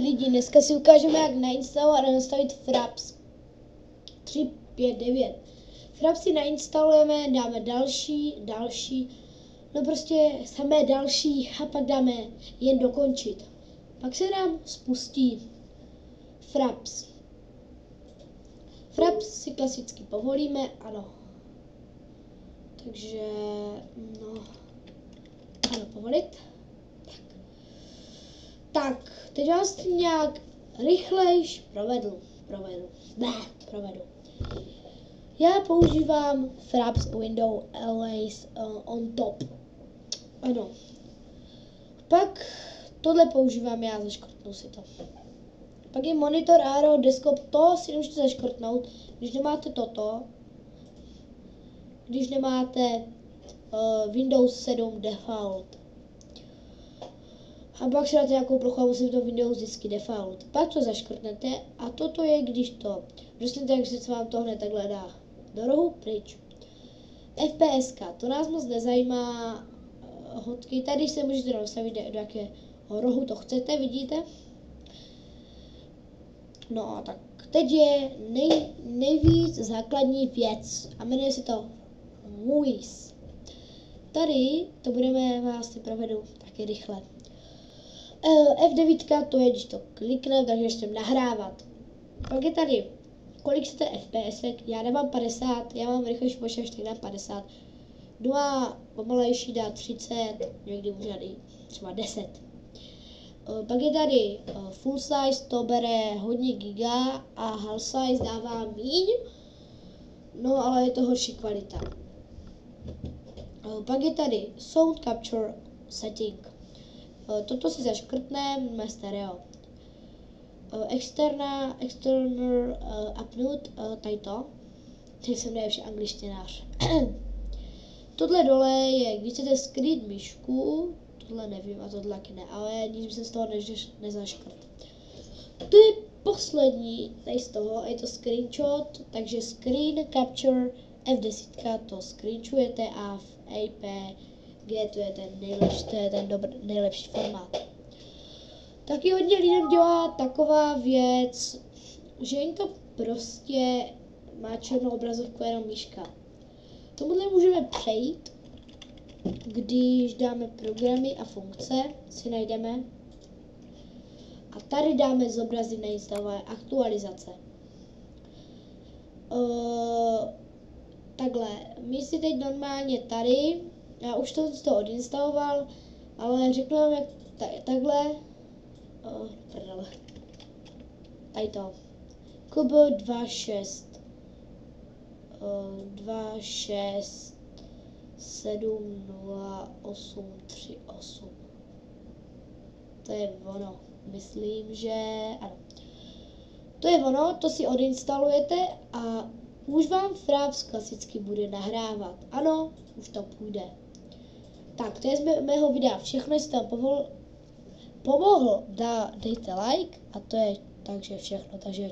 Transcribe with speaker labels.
Speaker 1: lidi, dneska si ukážeme, jak nainstalovat a nastavit Fraps 359. Fraps si nainstalujeme, dáme další, no prostě samé další a pak dáme jen dokončit. Pak se nám spustí Fraps. Fraps si klasicky povolíme, ano. Takže, no, ano, povolit. Tak, teď vás nějak rychlejš provedu. Já používám Fraps Window Always on top. Ano. Pak tohle používám já, zaškrtnu si to. Pak je monitor Aero desktop, to si můžete zaškrtnout, když nemáte toto. Když nemáte Windows 7 default. A pak si dáte nějakou plochu a musíte to Windows disky default. Pak to zaškrtnete a toto je, když to dostanete, tak se vám to hned takhle dá do rohu pryč. FPSK, to nás moc nezajímá. Hodky, tady se můžete nastavit, do jakého rohu to chcete, vidíte? No a tak teď je nejvíc základní věc a jmenuje se to Voice. Tady to budeme vás si provedu taky rychle. F9 to je, když to klikne, takže ještě nahrávat. Pak je tady, kolik chcete FPS, já dávám 50, já mám rychlejší počítač, tak dám 50. Kdo má pomalejší, dá 30, někdy může dát i třeba 10. Pak je tady full size, to bere hodně giga a half size dává míň, no ale je to horší kvalita. Pak je tady sound capture setting. Toto si zaškrtneme, stereo. External upload, tady to. Teď jsem nejlepší angličtinář. Tohle dole je, když chcete skrýt myšku, tohle nevím a tohle taky ne, ale nic jsem z toho nezaškrt. To je poslední tady z toho, je to screenshot, takže screen capture F10 to screenshotujete a v APG to je ten nejlepší, to je ten nejlepší formát. Taky hodně lidem dělá taková věc, že jim to prostě má černou obrazovku jenom myška. Tomuhle můžeme přejít, když dáme programy a funkce, si najdeme a tady dáme zobrazit nainstalované aktualizace. Takhle, my si teď normálně tady, já už to odinstaloval, ale řeknu vám, jak takhle, tady to, kub 2670838. To je ono, myslím, že ano. To je ono, to si odinstalujete a už vám Fraps klasicky bude nahrávat. Ano, už to půjde. Tak, to je z mého videa všechno, jestli tam pomohl, dejte like a to je takže všechno, takže